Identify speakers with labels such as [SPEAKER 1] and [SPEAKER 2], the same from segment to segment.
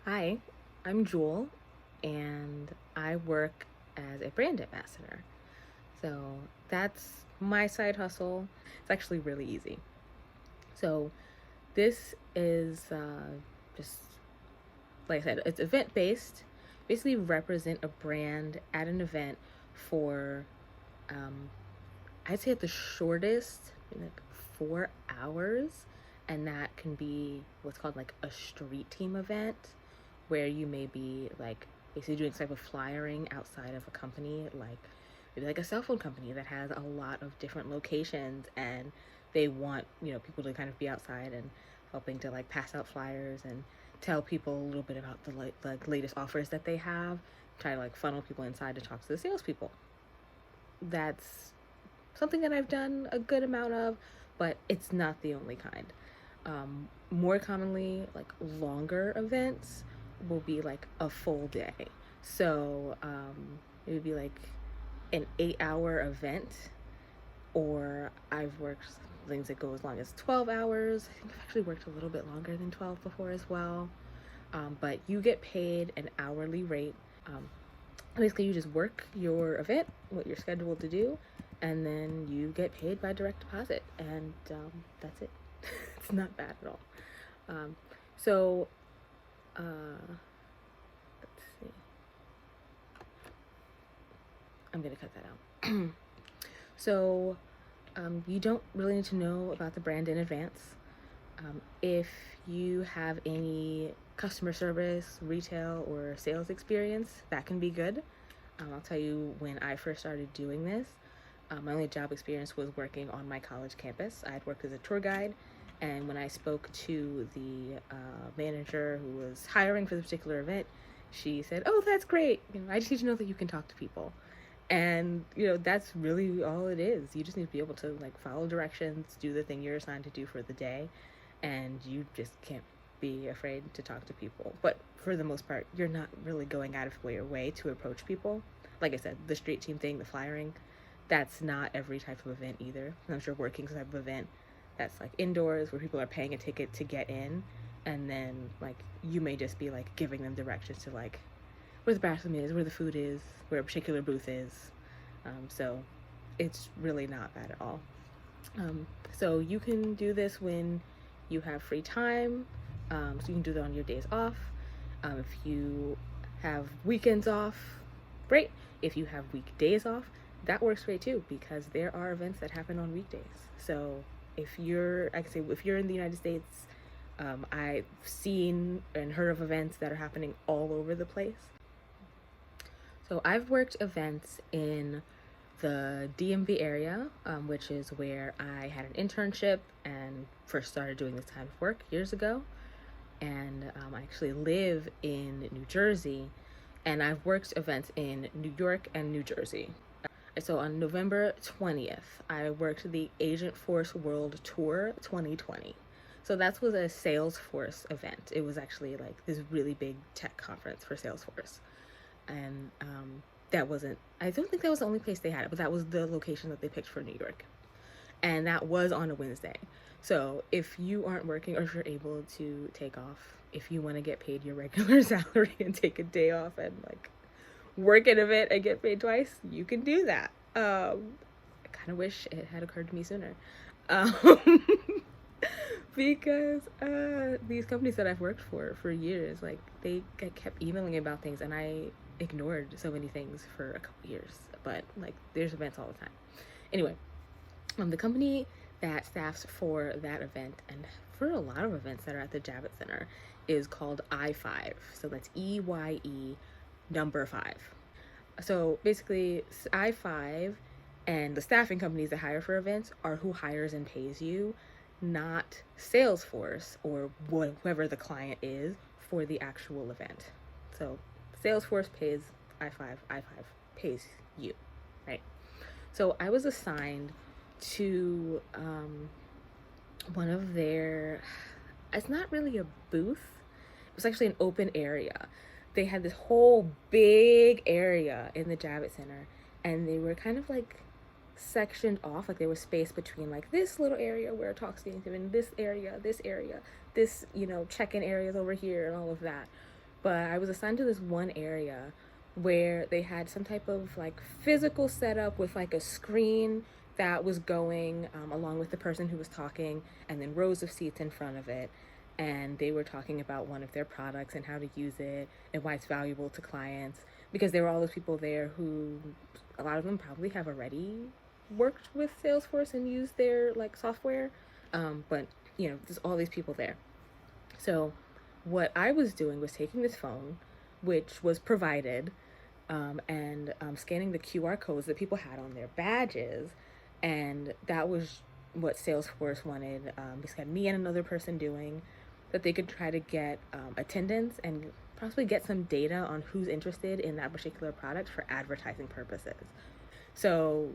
[SPEAKER 1] Hi, I'm Jewel, and I work as a brand ambassador. So that's my side hustle. It's actually really easy. So this is just like I said, it's event based. Basically, represent a brand at an event for um, I'd say at the shortest, like 4 hours, and that can be what's called like a street team event, where you may be like basically doing type of flyering outside of a company, like maybe like a cell phone company that has a lot of different locations, and they want people to kind of be outside and helping to like pass out flyers and tell people a little bit about the latest offers that they have, try to like funnel people inside to talk to the salespeople. That's something that I've done a good amount of, but it's not the only kind. More commonly, like longer events will be like a full day. So it would be like an 8 hour event, or I've worked things that go as long as 12 hours. I think I've actually worked a little bit longer than 12 before as well. But you get paid an hourly rate. Um, Basically, you just work your event, what you're scheduled to do, and then you get paid by direct deposit, and that's it. It's not bad at all. Um, so, uh, let's see. I'm gonna cut that out. So, you don't really need to know about the brand in advance. If you have any customer service, retail, or sales experience, that can be good. I'll tell you, when I first started doing this, my only job experience was working on my college campus. I had worked as a tour guide, and when I spoke to the manager who was hiring for the particular event, she said, "Oh, that's great. I just need to know that you can talk to people." And that's really all it is. You just need to be able to like follow directions, do the thing you're assigned to do for the day, and you just can't be afraid to talk to people. But for the most part, you're not really going out of your way to approach people. Like I said, the street team thing, the flyering, that's not every type of event either. I'm sure working type of event that's like indoors where people are paying a ticket to get in, and then like you may just be like giving them directions to like where the bathroom is, where the food is, where a particular booth is. So it's really not bad at all. So you can do this when you have free time. So you can do that on your days off. If you have weekends off, great. If you have weekdays off, that works great too, because there are events that happen on weekdays. So if you're, I can say, if you're in the United States, I've seen and heard of events that are happening all over the place. So I've worked events in the DMV area, which is where I had an internship and first started doing this type of work years ago. And I actually live in New Jersey, and I've worked events in New York and New Jersey. So on November 20th, I worked the Agent Force World Tour 2020. So that was a Salesforce event. It was actually like this really big tech conference for Salesforce. And that wasn't, I don't think that was the only place they had it, but that was the location that they picked for New York. And that was on a Wednesday. So if you aren't working, or if you're able to take off, if you want to get paid your regular salary and take a day off and like work an event and get paid twice, you can do that. I kind of wish it had occurred to me sooner. Um, because these companies that I've worked for years, like they kept emailing me about things, and I ignored so many things for a couple years. But like, there's events all the time. Anyway, the company that staffs for that event and for a lot of events that are at the Javits Center is called I5. So that's EYE number 5. So basically, I5 and the staffing companies that hire for events are who hires and pays you, not Salesforce or whoever the client is for the actual event. So Salesforce pays I5, I5 pays you, right? So I was assigned to one of their, it's not really a booth, it was actually an open area. They had this whole big area in the Javits Center, and they were kind of like sectioned off, like there was space between like this little area where a talk's being given, this area, this check-in areas over here, and all of that. but I was assigned to this one area where they had some type of like physical setup with like a screen that was going along with the person who was talking, and then rows of seats in front of it. And they were talking about one of their products and how to use it and why it's valuable to clients, because there were all those people there who, a lot of them probably have already worked with Salesforce and used their like software. But there's all these people there. So what I was doing was taking this phone, which was provided, and scanning the QR codes that people had on their badges. And that was what Salesforce wanted, basically me and another person doing, that they could try to get attendance and possibly get some data on who's interested in that particular product for advertising purposes. So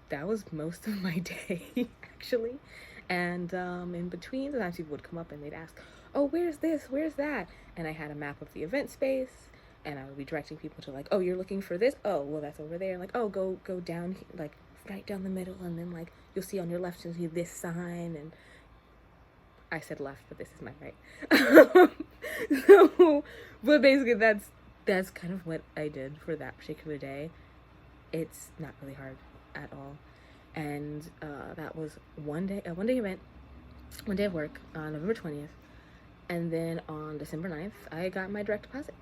[SPEAKER 1] that was most of my day, actually. And in between, sometimes people would come up and they'd ask, oh, where's this? Where's that? And I had a map of the event space, and I would be directing people to like, oh, you're looking for this? Oh, well, that's over there. And like, oh, go down, like right down the middle, and then like you'll see on your left, you'll see this sign. And I said left, but this is my right. So, but basically that's kind of what I did for that particular day. It's not really hard at all. And that was a one day event, one day of work on November 20th. And then on December 9th, I got my direct deposit.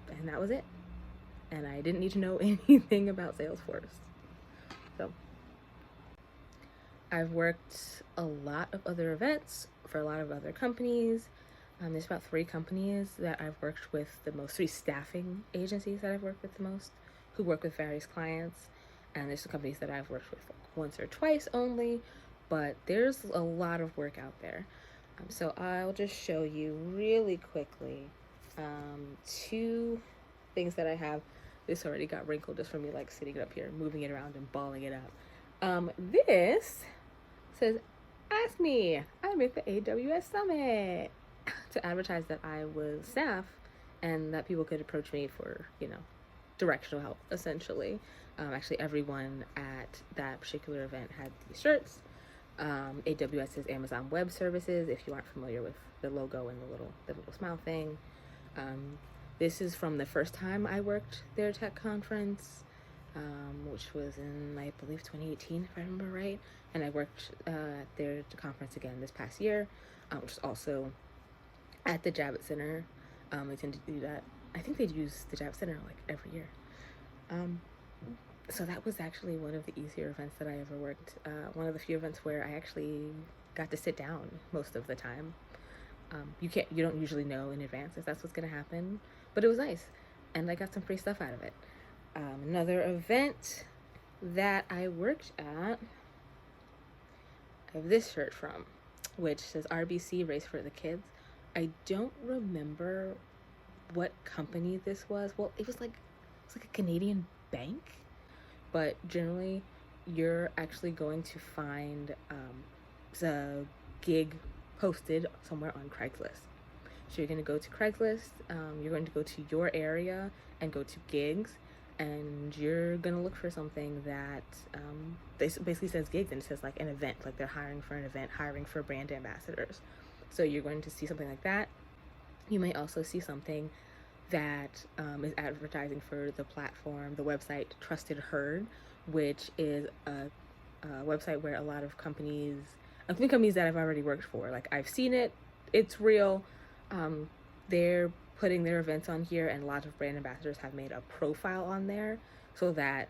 [SPEAKER 1] And that was it. And I didn't need to know anything about Salesforce. So I've worked a lot of other events for a lot of other companies. There's about 3 companies that I've worked with the most, 3 staffing agencies that I've worked with the most, who work with various clients. And there's some companies that I've worked with once or twice only, but there's a lot of work out there. So I'll just show you really quickly 2 things that I have. This already got wrinkled just from me like sitting it up here, moving it around and balling it up. This says, ask me, I'm at the AWS Summit, to advertise that I was staff and that people could approach me for, directional help, essentially. Actually, everyone at that particular event had these shirts. AWS is Amazon Web Services, if you aren't familiar with the logo and the little smile thing. This is from the first time I worked their tech conference, which was in, I believe, 2018, if I remember right. And I worked at their conference again this past year, which is also at the Javits Center. They tend to do that. I think they use the Javits Center like every year. So that was actually one of the easier events that I ever worked. One of the few events where I actually got to sit down most of the time. You don't usually know in advance if that's what's gonna happen, but it was nice, and I got some free stuff out of it. Another event that I worked at, I have this shirt from, which says RBC Race for the Kids. I don't remember what company this was. Well, it was like a Canadian bank, but generally you're actually going to find the gig posted somewhere on Craigslist. So you're going to go to Craigslist, you're going to go to your area and go to gigs, and you're going to look for something that basically says gigs, and it says like an event, like they're hiring for an event, hiring for brand ambassadors. So you're going to see something like that. You may also see something that is advertising for the platform, the website Trusted Herd, which is a website where a lot of companies, including companies that I've already worked for, like I've seen it, it's real. They're putting their events on here, and a lot of brand ambassadors have made a profile on there so that,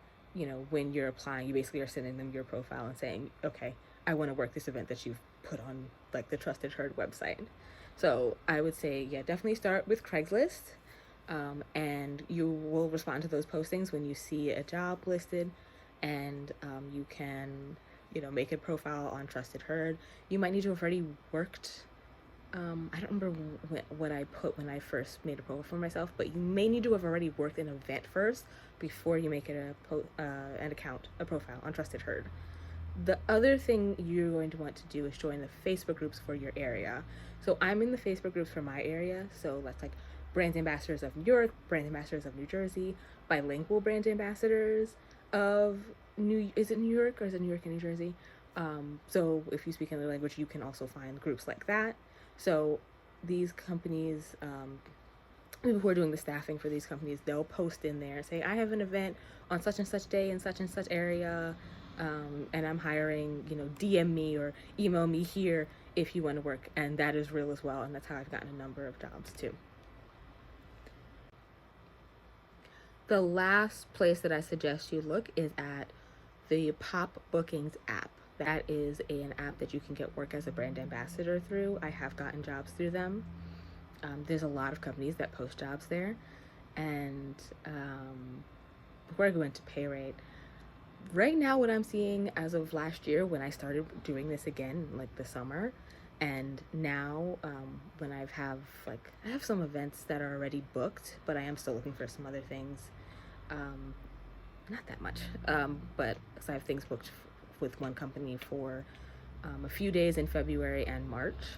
[SPEAKER 1] when you're applying, you basically are sending them your profile and saying, okay, I want to work this event that you've put on like the Trusted Herd website. So I would say, yeah, definitely start with Craigslist. And you will respond to those postings when you see a job listed, and you can, make a profile on Trusted Herd. You might need to have already worked. I don't remember what I put when I first made a profile for myself, but you may need to have already worked an event first before you make it an account, a profile on Trusted Herd. The other thing you're going to want to do is join the Facebook groups for your area. So I'm in the Facebook groups for my area, so that's like brand ambassadors of New York, brand ambassadors of New Jersey, bilingual brand ambassadors of is it New York or is it New York and New Jersey? So if you speak another language, you can also find groups like that. So these companies people who are doing the staffing for these companies, they'll post in there, say, I have an event on such and such day in such and such area, and I'm hiring, DM me or email me here if you want to work. And that is real as well. And that's how I've gotten a number of jobs too. The last place that I suggest you look is at the Pop Bookings app. That is an app that you can get work as a brand ambassador through. I have gotten jobs through them. There's a lot of companies that post jobs there. And before I go into pay rate, right now what I'm seeing as of last year when I started doing this again, like the summer, and now when I have some events that are already booked, but I am still looking for some other things. Not that much, but so I have things booked with one company for a few days in February and March.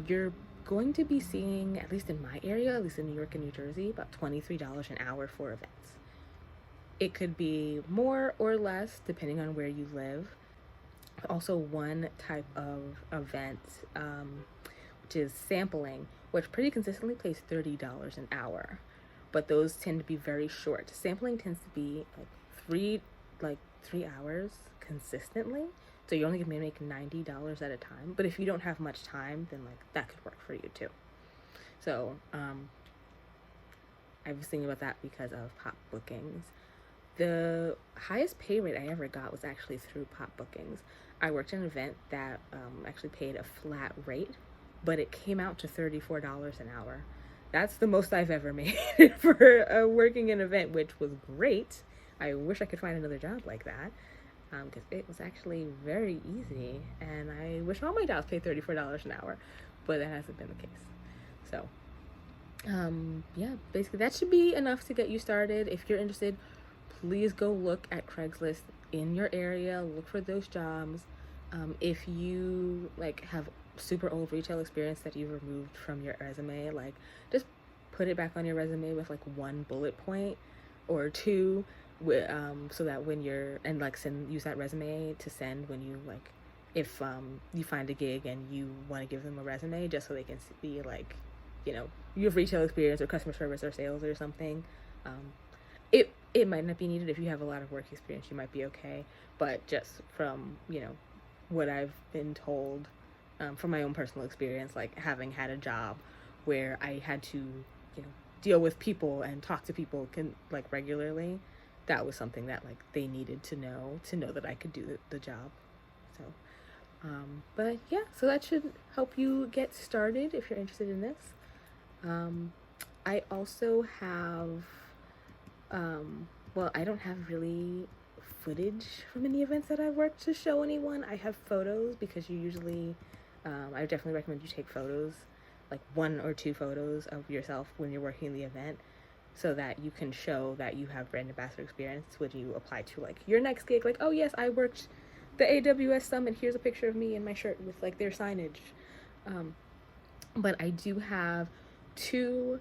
[SPEAKER 1] You're going to be seeing, at least in my area, at least in New York and New Jersey, about $23 an hour for events. It could be more or less depending on where you live. Also, one type of event, which is sampling, which pretty consistently pays $30 an hour, but those tend to be very short. Sampling tends to be like 3 hours consistently, so you're only gonna make $90 at a time. But if you don't have much time, then that could work for you too. So I was thinking about that because of Pop Bookings. The highest pay rate I ever got was actually through Pop Bookings. I worked in an event that actually paid a flat rate, but it came out to $34 an hour. That's the most I've ever made for working an event, which was great. I wish I could find another job like that, because it was actually very easy, and I wish all my jobs paid $34 an hour, but that hasn't been the case. So, yeah, basically that should be enough to get you started. If you're interested, please go look at Craigslist in your area, look for those jobs. If you have super old retail experience that you've removed from your resume, just put it back on your resume with one bullet point or two, so that when you're, and use that resume to send when you if you find a gig and you want to give them a resume, just so they can see you have retail experience or customer service or sales or something. It might not be needed. If you have a lot of work experience, you might be okay, but just from what I've been told, from my own personal experience, having had a job where I had to deal with people and talk to people regularly, that was something that they needed to know that I could do the job. So but yeah, so that should help you get started if you're interested in this. I also have I don't have really footage from any events that I've worked to show anyone. I have photos because you usually, I definitely recommend you take photos, 1 or 2 photos of yourself when you're working the event, so that you can show that you have brand ambassador experience when you apply to your next gig. Oh yes, I worked the AWS Summit. Here's a picture of me in my shirt with their signage. But I do have 2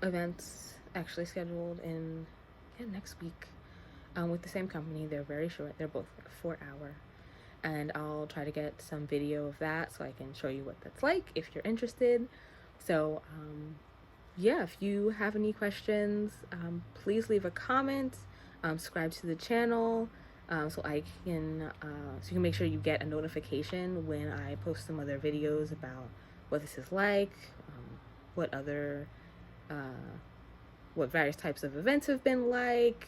[SPEAKER 1] events actually scheduled in next week with the same company. They're very short. They're both 4 hour, and I'll try to get some video of that so I can show you what that's like if you're interested. So yeah, if you have any questions, please leave a comment, subscribe to the channel, so I can so you can make sure you get a notification when I post some other videos about what this is like, what other what various types of events have been like,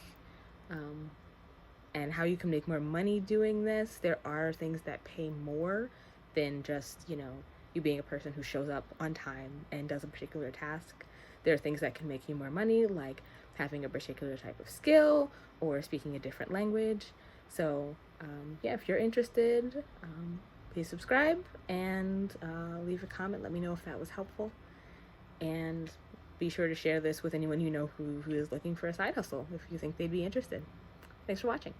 [SPEAKER 1] and how you can make more money doing this. There are things that pay more than just, you being a person who shows up on time and does a particular task. There are things that can make you more money, like having a particular type of skill or speaking a different language. So yeah, if you're interested, please subscribe and leave a comment. Let me know if that was helpful. And be sure to share this with anyone you know who is looking for a side hustle if you think they'd be interested. Thanks for watching.